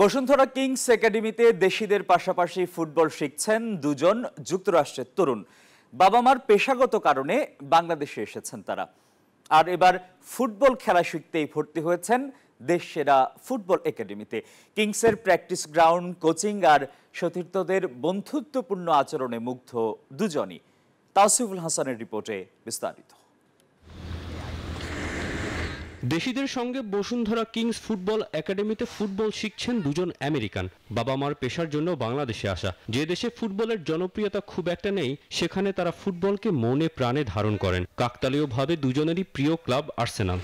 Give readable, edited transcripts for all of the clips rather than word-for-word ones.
Bashundhara Kings একাডেমিতে দেশিদের পাশাপাশি football শিখছেন দুজন যুক্তরাষ্ট্রের তরুণ। বাবা মার পেশাগত কারণে বাংলাদেশে এসেছেন তারা, আর এবার ফুটবল খেলা শিখতেই ভর্তি হয়েছেন দেশসেরা ফুটবল একাডেমিতে। কিংসের প্র্যাকটিস গ্রাউন্ড, কোচিং আর সতীর্থদের বন্ধুত্বপূর্ণ আচরণে মুগ্ধ দুজনই। তাওসিফুল হাসানের রিপোর্টে বিস্তারিত। দেশিদের সঙ্গে বসুন্ধরা কিংস ফুটবল একাডেমিতে ফুটবল শিখছেন দুজন আমেরিকান। বাবা মার পেশার জন্য বাংলাদেশে আসা। যে দেশে ফুটবলের জনপ্রিয়তা খুব একটা নেই, সেখানে তারা ফুটবলকে মনে প্রাণে ধারণ করেন। কাকতালীয়ভাবে দুজনেরই প্রিয় ক্লাব আর্সেনাল।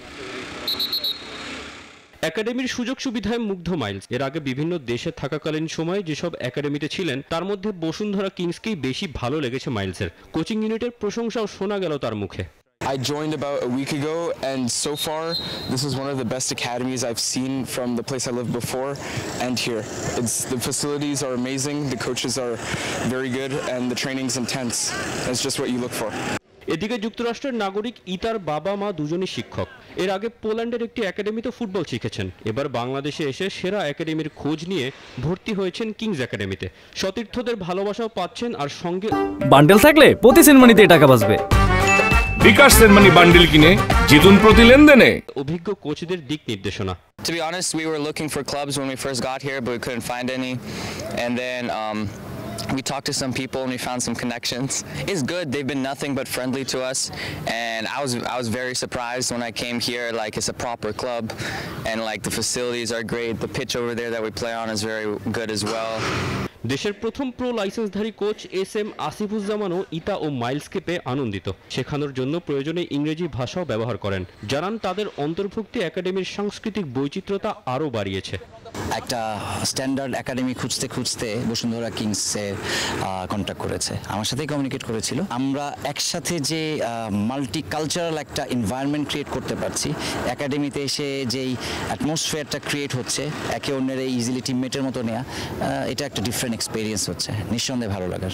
একাডেমির সুযোগ সুবিধায় মুগ্ধ মাইলস। এর আগে বিভিন্ন দেশে থাকাকালীন সময়ে যেসব একাডেমিতে ছিলেন, তার মধ্যে বসুন্ধরা কিংসকেই বেশি ভালো লেগেছে মাইলসের। কোচিং ইউনিটের প্রশংসাও শোনা গেল তার মুখে। I joined about a week ago, and so far this is one of the best academies I've seen from the place I lived before and here. The facilities are amazing, the coaches are very good, and the training's intense. It's just what you look for. এদিকে যুক্তরাষ্ট্রের নাগরিক ইতার বাবা মা দুজনই শিক্ষক। এর আগে পোল্যান্ডের একটি একাডেমিতে ফুটবল শিখেছেন। এবার বাংলাদেশে এসে সেরা একাডেমির খোঁজ নিয়ে ভর্তি হয়েছেন কিংস একাডেমিতে। সতীর্থদের ভালোবাসাও পাচ্ছেন, আর সঙ্গে বান্ডেল থাকলে প্রতি সেনমানিতে টাকা বাঁচবে। বিকাশ সেনমানি বান্ডেল কিনে জিতুন প্রতি লেনদেনে। অভিজ্ঞ কোচদের দিক নির্দেশনা। To be honest, we were looking for clubs when we first got here, but we couldn't find any. And then we talked to some people and we found some connections. It's good. They've been nothing but friendly to us, and I was very surprised when I came here. Like, it's a proper club, and like the facilities are great. The pitch over there that we play on is very good as well. দেশের প্রথম pro লাইসেন্সধারী coach SM আসিফুজ্জামানও ইতা ও মাইলসকে পেয়ে আনন্দিত। শেখানোর জন্য প্রয়োজনে ইংরেজি ভাষাও ব্যবহার করেন। জানান তাদের অন্তর্ভুক্তি একাডেমির সাংস্কৃতিক বৈচিত্র্যতা আরও বাড়িয়েছে। একটা স্ট্যান্ডার্ড একাডেমি খুঁজতে খুঁজতে বসুন্ধরা কিংসে কন্ট্যাক্ট করেছে, আমার সাথেই কমিউনিকেট করেছিল। আমরা একসাথে যে মাল্টি কালচারাল একটা এনভায়রনমেন্ট ক্রিয়েট করতে পারছি, একাডেমিতে এসে যেই অ্যাটমসফিয়ারটা ক্রিয়েট হচ্ছে, একে অন্যের ইজিলি টিমমেটের মতো নেওয়া, এটা একটা ডিফারেন্ট এক্সপিরিয়েন্স হচ্ছে, নিঃসন্দেহে ভালো লাগার।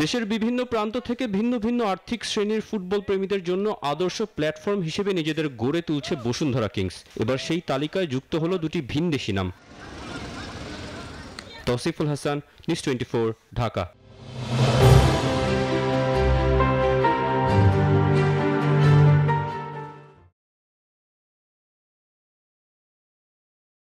দেশের বিভিন্ন প্রান্ত থেকে ভিন্ন ভিন্ন আর্থিক শ্রেণীর ফুটবল প্রেমীদের জন্য আদর্শ প্ল্যাটফর্ম হিসেবে নিজেদের গড়ে তুলছে বসুন্ধরা কিংস। এবার সেই তালিকায় যুক্ত হলো দুটি ভিনদেশি নাম। তাওসিফুল হাসান, নিউজ 24, ঢাকা।